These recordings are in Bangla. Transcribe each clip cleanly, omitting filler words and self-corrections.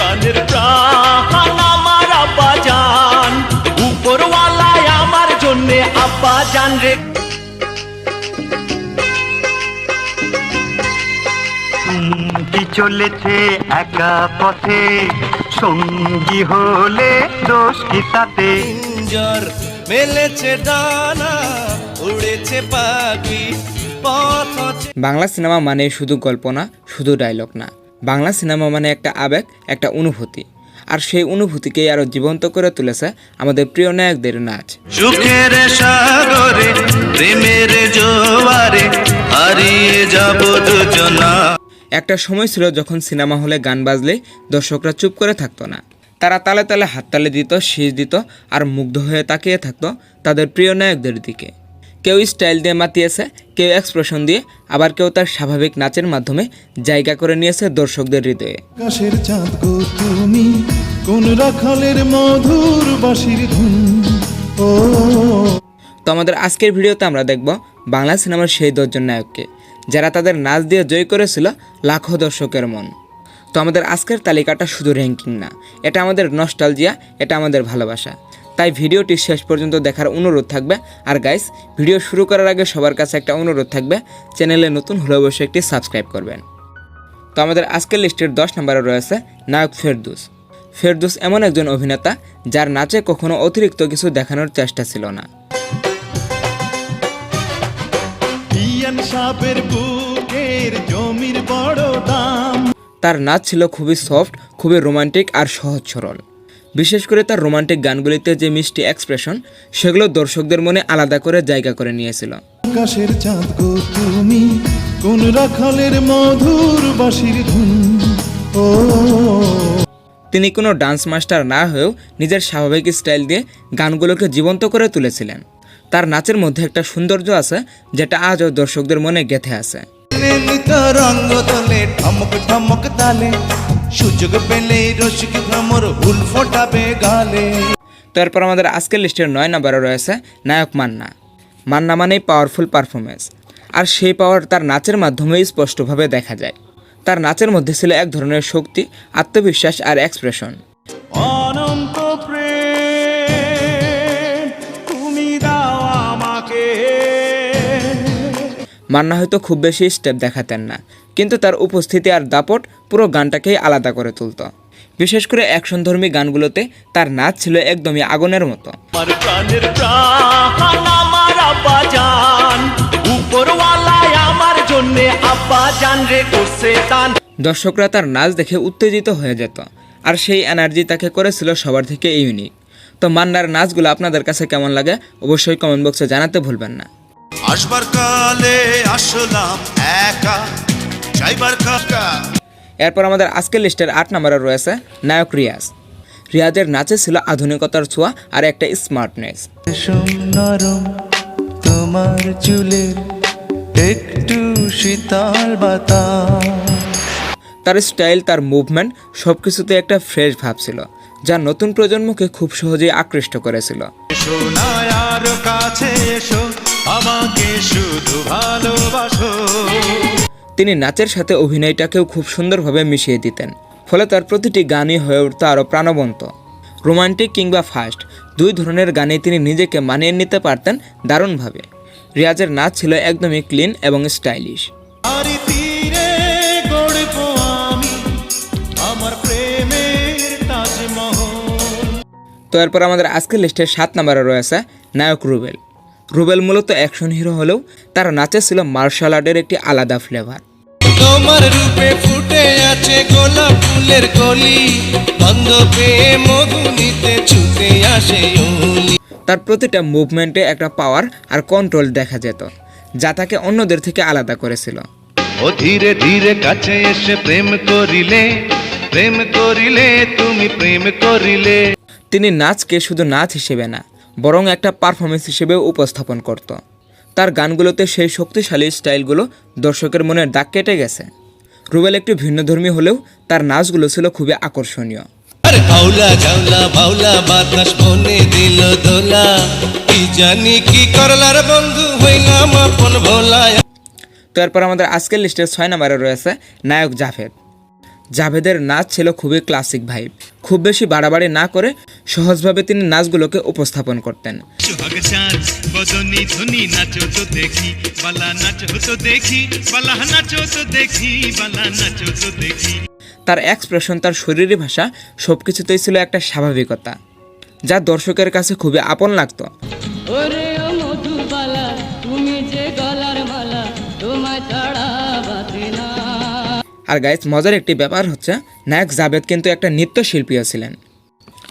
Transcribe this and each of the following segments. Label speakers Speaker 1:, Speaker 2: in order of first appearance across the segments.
Speaker 1: প্রাণের প্রাণ আমার আব্বা জান, উপরওয়ালায় আমার জন্যে আব্বা জান রে।
Speaker 2: কি চলেছে একা পথে, সঙ্গী হলে দোষ কি তাতে?
Speaker 3: জ্বর মেলেছে ডানা, উড়েছে পাখি পথ।
Speaker 4: বাংলা সিনেমা মানে শুধু গল্প না, শুধু ডায়লগ না। বাংলা সিনেমা মানে একটা আবেগ, একটা অনুভূতি। আর সেই অনুভূতিকেই আরও জীবন্ত করে তুলেছে আমাদের প্রিয় নায়কদের নাচ।
Speaker 3: সুখের সাগরে প্রেমের জোয়ারে হারিয়ে যাব দুজনা।
Speaker 4: একটা সময় ছিল যখন সিনেমা হলে গান বাজলে দর্শকরা চুপ করে থাকতো না, তারা তালে তালে হাততালি দিত, শীষ দিত আর মুগ্ধ হয়ে তাকিয়ে থাকতো তাদের প্রিয় নায়কদের দিকে। কেউ স্টাইল দিয়ে মাতিয়েছে, কেউ এক্সপ্রেশন দিয়ে, আবার কেউ তার স্বাভাবিক নাচের মাধ্যমে জায়গা করে নিয়েছে দর্শকদের হৃদয়ে।
Speaker 5: আকাশের চাঁদ গো তুমি, কোন রাখালের মধুর বাঁশির ধুন। ও
Speaker 4: তো আমাদের আজকের ভিডিওতে আমরা দেখব বাংলা সিনেমার সেই 10 জন নায়ককে, যারা তাদের নাচ দিয়ে জয় করেছিল লাখো দর্শকের মন। তো আমাদের আজকের তালিকাটা শুধু র্যাঙ্কিং না, এটা আমাদের নস্টালজিয়া, এটা আমাদের ভালোবাসা। তাই ভিডিওটি শেষ পর্যন্ত দেখার অনুরোধ থাকবে। আর গাইস, ভিডিও শুরু করার আগে সবার কাছে একটা অনুরোধ থাকবে, চ্যানেলে নতুন হলে অবশ্যই একটি সাবস্ক্রাইব করবেন। তো আমাদের আজকের লিস্টের 10 নম্বরে রয়েছে নায়ক ফেরদৌস। ফেরদৌস এমন একজন অভিনেতা যার নাচে কখনো অতিরিক্ত কিছু দেখানোর চেষ্টা ছিল না।
Speaker 5: জমির বড় দাম।
Speaker 4: তার নাচ ছিল খুবই সফট, খুবই রোমান্টিক আর সহজ সরল। বিশেষ করে তার রোমান্টিক গানগুলিতে যে মিষ্টি এক্সপ্রেশন, সেগুলো দর্শকদের মনে আলাদা করে জায়গা করে নিয়েছিল।
Speaker 5: আকাশের চাঁদ গো তুমি, কোন রাখালের মধুর বাঁশির ধুন। ও
Speaker 4: তিনি কোনো ডান্স মাস্টার না হয়েও নিজের স্বাভাবিক স্টাইল দিয়ে গানগুলোকে জীবন্ত করে তুলেছিলেন। তার নাচের মধ্যে একটা সৌন্দর্য আছে যেটা আজও দর্শকদের মনে গেঁথে আছে।
Speaker 3: রঙ্গ তোলে ঠমক ঠমক তালে, সুযোগ পেলে রসিক ভ্রমর হুল ফোটাবে গালে।
Speaker 4: তারপর আমাদের আজকের লিস্টের 9 নম্বরে রয়েছে নায়ক মান্না। মান্না মানেই পাওয়ারফুল পারফরমেন্স, আর সেই পাওয়ার তার নাচের মাধ্যমেই স্পষ্টভাবে দেখা যায়। তার নাচের মধ্যে ছিল এক ধরনের শক্তি, আত্মবিশ্বাস আর এক্সপ্রেশন।
Speaker 1: অনন্ত প্রেম তুমি দাও আমাকে।
Speaker 4: মান্না হয়তো খুব বেশি স্টেপ দেখাতেন না, কিন্তু তার উপস্থিতি আর দাপট পুরো গানটাকেই আলাদা করে তুলত। বিশেষ করে অ্যাকশনধর্মী গানগুলোতে তার নাচ ছিল একদমই আগুনের মতো।
Speaker 1: আমার প্রাণের প্রাণ আমার আব্বা জান, উপরওয়ালায় আমার জন্যে আব্বা জান রে করছে দান।
Speaker 4: দর্শকরা তার নাচ দেখে উত্তেজিত হয়ে যেত, আর সেই এনার্জি তাকে করেছিল সবার থেকে ইউনিক। তো মান্নার নাচগুলো আপনাদের কাছে কেমন লাগে অবশ্যই কমেন্ট বক্সে জানাতে ভুলবেন না।
Speaker 3: আসবার কালে আসলাম একা, যাইবার কাকা।
Speaker 4: এরপর আমাদের আজকের লিস্টের 8 নম্বরে রয়েছে নায়ক রিয়াজ। রিয়াজের নাচে ছিল আধুনিকতার ছোঁয়া আর একটা স্মার্টনেস।
Speaker 3: নরম তোমার চুলের একটু শীতল বাতাস।
Speaker 4: তার স্টাইল, তার মুভমেন্ট সবকিছুতে একটা ফ্রেশ ভাব ছিল, যা নতুন প্রজন্মকে খুব সহজেই আকৃষ্ট করেছিল।
Speaker 3: সোনায়ার কাছে এসো, আমাকে শুধু ভালোবাসো।
Speaker 4: তিনি নাচের সাথে অভিনয়টাকেও খুব সুন্দরভাবে মিশিয়ে দিতেন, ফলে তার প্রতিটি গানই হয়ে উঠত আরও প্রাণবন্ত। রোমান্টিক কিংবা ফাস্ট, 2 ধরনের গানে তিনি নিজেকে মানিয়ে নিতে পারতেন দারুণভাবে। রিয়াজের নাচ ছিল একদমই ক্লিন এবং স্টাইলিশ। তো এরপর আমাদের আজকের লিস্টের 7 নম্বরে রয়েছে নায়ক রুবেল। রুবেল মূলত অ্যাকশন হিরো হলেও তার নাচে ছিল মার্শাল আর্টের একটি আলাদা ফ্লেভার।
Speaker 3: তোমার রূপে ফুটে আছে গোলাপ ফুলের কলি, গন্ধ পেয়ে মধু নিতে ছুটে আসে ওলি।
Speaker 4: তার প্রতিটা মুভমেন্টে একটা পাওয়ার আর কন্ট্রোল দেখা যেত, যা তাকে অন্যদের থেকে আলাদা করেছিল।
Speaker 3: ও ধীরে ধীরে কাছে এসে প্রেম করিলে, প্রেম করিলে তুমি প্রেম করিলে।
Speaker 4: তিনি নাচকে শুধু নাচ হিসেবে না, বরং একটা পারফরমেন্স হিসেবেও উপস্থাপন করত। তার গানগুলোতে সেই শক্তিশালী স্টাইলগুলো দর্শকের মনের দাগ কেটে গেছে। রুবেল একটু ভিন্নধর্মী হলেও তার নাচগুলো ছিল খুবই আকর্ষণীয়।
Speaker 3: আরে ভাউলা ঝাউলা ভাউলা বাতাস মনে দিল দোলা, কি জানি কি করলার বন্ধু হইলাম আপন ভোলা।
Speaker 4: তো এরপর আমাদের আজকের লিস্টের 6 নম্বরে রয়েছে নায়ক জাভেদ। জাভেদের নাচ ছিল খুবই ক্লাসিক ভাইব। খুব বেশি বাড়াবাড়ি না করে সহজভাবে তিনি নাচগুলোকে উপস্থাপন করতেন।
Speaker 6: সোহাগ চাঁদ বদনি ধনি নাচো তো দেখি বালা নাচো তো দেখি বালা নাচো তো দেখি বালা নাচো তো দেখি।
Speaker 4: তার এক্সপ্রেশন, তার শরীরী ভাষা সবকিছুতেই ছিল একটা স্বাভাবিকতা, যা দর্শকের কাছে খুবই আপন লাগতো।
Speaker 7: ওরে ও মধুবালা তুমি যে গলার মালা তোমায় ছাড়া বাঁচি না।
Speaker 4: আর গাইস, মজার একটি ব্যাপার হচ্ছে নায়ক জাভেদ কিন্তু একটা নৃত্যশিল্পীও ছিলেন।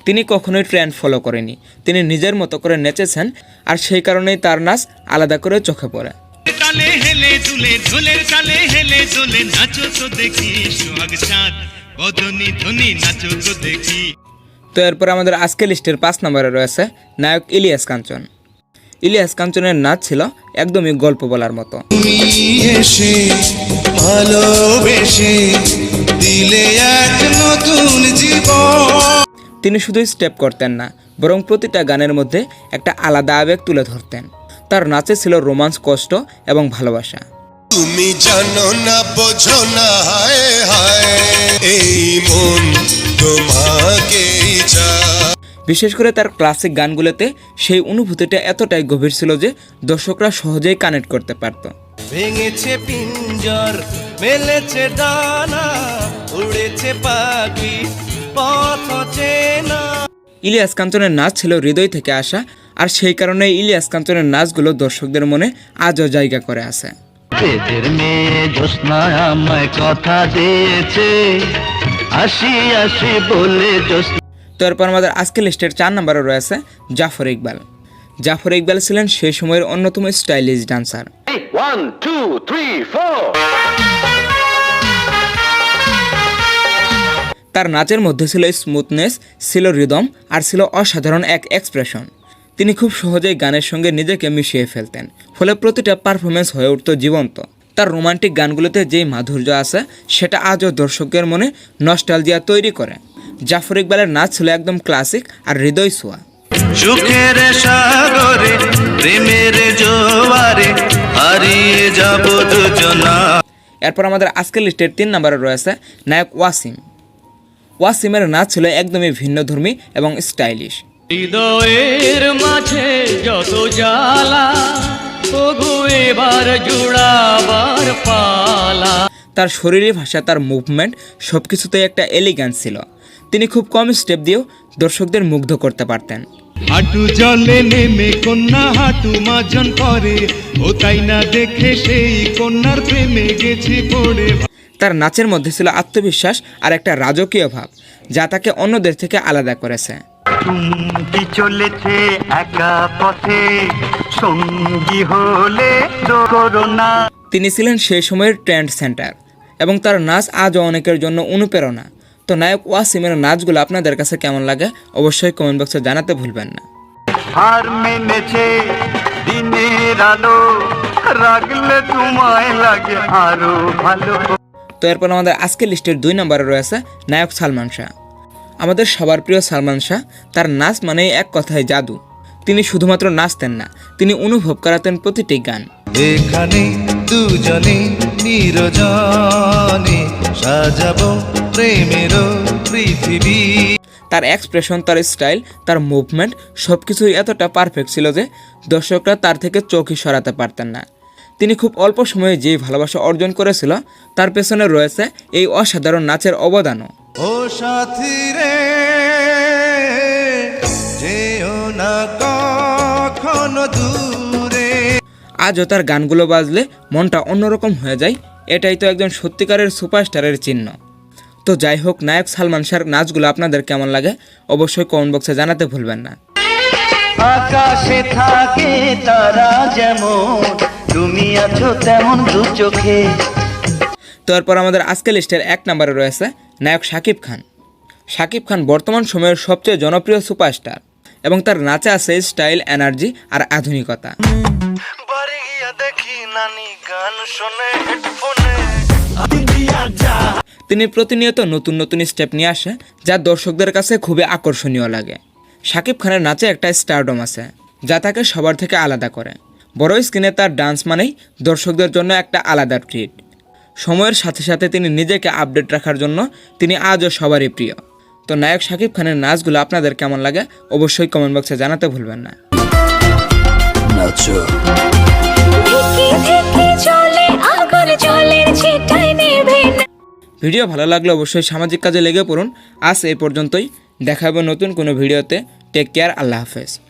Speaker 4: তিনি কখনোই ট্রেন্ড ফলো করেনি, তিনি নিজের মতো করে নেচেছেন, আর সেই কারণেই তার নাচ আলাদা করে চোখে পড়ে।
Speaker 6: তালে হেলে দুলে ঢোলের তালে হেলে দোলে নাচো তো দেখি সোহাগ চাঁদ বদনি ধনি নাচো তো দেখি।
Speaker 4: তো এরপর আমাদের আজকে লিস্টের 5 নম্বরে রয়েছে নায়ক ইলিয়াস কাঞ্চন। ইলিয়াস কাঞ্চনের নাচ ছিল একদমই গল্প বলার মতো।
Speaker 3: তুমি এসে ভালোবেসে দিলে এক নতুন জীবন।
Speaker 4: তিনি শুধু স্টেপ করতেন না, বরং প্রতিটা গানের মধ্যে একটা আলাদা আবেগ তুলে ধরতেন। তার নাচে ছিল রোমান্স, কষ্ট এবং ভালোবাসা।
Speaker 3: তুমি জানো না বোঝো না হায় হায় এই মন তোমাকেই চায়।
Speaker 4: বিশেষ করে তার ক্লাসিক গানগুলোতে সেই অনুভূতিটা এতটাই গভীর ছিল যে দর্শকরা সহজেই কানেক্ট করতে পারত।
Speaker 3: ভেঙেছে পিঞ্জর মেলেছে ডানা উড়েছে পাখি পথ চেনা।
Speaker 4: ইলিয়াস কাঞ্চনের নাচ ছিল হৃদয় থেকে আসা, আর সেই কারণে ইলিয়াস কাঞ্চনের নাচগুলো দর্শকদের মনে আজও জায়গা করে আছে।
Speaker 2: পেটের মেয়ে জ্যোৎস্না আমায় কথা দিয়েছে, আসি আসি বলে জ্যোৎস্না।
Speaker 4: তো এরপর আমাদের আজকের লিস্টের 4 নম্বরে রয়েছে জাফর ইকবাল। জাফর ইকবাল ছিলেন সেই সময়ের অন্যতম স্টাইলিশ ডান্সার।
Speaker 2: 1 2 3 4
Speaker 4: তার নাচের মধ্যে ছিল স্মুথনেস, ছিল রিদম, আর ছিল অসাধারণ এক এক্সপ্রেশন। তিনি খুব সহজেই গানের সঙ্গে নিজেকে মিশিয়ে ফেলতেন, ফলে প্রতিটা পারফরমেন্স হয়ে উঠত জীবন্ত। তার রোমান্টিক গানগুলোতে যেই মাধুর্য আছে সেটা আজও দর্শকের মনে নস্টালজিয়া তৈরি করে। জাফর ইকবালের নাচ ছিল একদম ক্লাসিক আর হৃদয় ছোঁয়া।
Speaker 6: সুখের সাগরে প্রেমের জোয়ারে হারিয়ে যাব দুজনা।
Speaker 4: এরপর আমাদের আজকের লিস্টের 3 নম্বরে রয়েছে নায়ক ওয়াসিম। ওয়াসিমের নাচ ছিল একদমই ভিন্নধর্মী এবং স্টাইলিশ।
Speaker 7: হৃদয়ের মাঝে যত জ্বালা ওগো এবার জুড়াবার পালা।
Speaker 4: তার শরীরী ভাষা, তার মুভমেন্ট সবকিছুতেই একটা এলিগ্যান্স ছিল। তিনি খুব কম স্টেপ দিয়েও দর্শকদের মুগ্ধ করতে পারতেন।
Speaker 5: হাঁটু জলে নেমে কন্যা হাঁটু মাজন করে, ও তাই না দেখে সেই কন্যার প্রেমে গেছি পড়ে।
Speaker 4: তার নাচের মধ্যে ছিল আত্মবিশ্বাস আর একটা রাজকীয় ভাব, যা তাকে অন্যদের থেকে আলাদা করেছে।
Speaker 2: চুমকি চলেছে একা পথে, সঙ্গী হলে করো না।
Speaker 4: তিনি ছিলেন সেই সময়ের ট্রেন্ড সেন্টার, এবং তার নাচ আজও অনেকের জন্য অনুপ্রেরণা। তো নায়ক ওয়াসিমের নাচগুলো আপনাদের কাছে কেমন লাগে অবশ্যই কমেন্ট বক্সে জানাতে ভুলবেন না।
Speaker 2: হার মেনেছে দিনের আলো, রাগলে তোমায় লাগে আরো ভালো।
Speaker 4: তো এরপর আমাদের আজকের লিস্টের 2 নম্বরে রয়েছে নায়ক সালমান শাহ। আমাদের সবার প্রিয় সালমান শাহ, তার নাচ মানেই এক কথায় জাদু। তিনি শুধুমাত্র নাচতেন না, তিনি অনুভব করাতেন প্রতিটি গান।
Speaker 3: এখানে দুজনে নিরজনে সাজাবো প্রেমের পৃথিবী।
Speaker 4: তার এক্সপ্রেশন, তার স্টাইল, তার মুভমেন্ট সবকিছুই এতটা পারফেক্ট ছিল যে দর্শকরা তার থেকে চোখই সরাতে পারতেন না। তিনি খুব অল্প সময়ে যেই ভালোবাসা অর্জন করেছিল তার পেছনে রয়েছে এই অসাধারণ নাচের অবদানও।
Speaker 3: ও সাথী রে যেও না কখনো দূরে।
Speaker 4: আজও তার গানগুলো বাজলে মনটা অন্যরকম হয়ে যায়। এটাই তো একজন সত্যিকারের সুপারস্টারের চিহ্ন। তো যাই হোক, নায়ক সালমান শাহর নাচগুলো আপনাদের কেমন লাগে অবশ্যই কমেন্ট বক্সে জানাতে ভুলবেন না।
Speaker 2: আকাশে থাকে তারা যেমন, তুমি আছো তেমন দু চোখে।
Speaker 4: তো এরপর আমাদের আজকের লিস্টের 1 নম্বরে রয়েছে নায়ক শাকিব খান। শাকিব খান বর্তমান সময়ের সবচেয়ে জনপ্রিয় সুপারস্টার, এবং তার নাচে আছে স্টাইল, এনার্জি আর আধুনিকতা। তিনি প্রতিনিয়ত নতুন নতুন স্টেপ নিয়ে আসে, যা দর্শকদের কাছে খুবই আকর্ষণীয় লাগে। শাকিব খানের নাচে একটা স্টারডম আছে, যা তাকে সবার থেকে আলাদা করে। বড় স্ক্রিনে তার ডান্স মানেই দর্শকদের জন্য একটা আলাদা ট্রিট। সময়ের সাথে সাথে তিনি নিজেকে আপডেট রাখার জন্য তিনি আজও সবারই প্রিয়। তো নায়ক শাকিব খানের নাচগুলো আপনাদের কেমন লাগে অবশ্যই কমেন্ট বক্সে জানাতে ভুলবেন না। ভিডিও ভালো লাগলে অবশ্যই সামাজিক কাজে লেগে পড়ুন। আজ এই পর্যন্তই, দেখা হবে নতুন কোনো ভিডিওতে। টেক কেয়ার, আল্লাহ হাফেজ।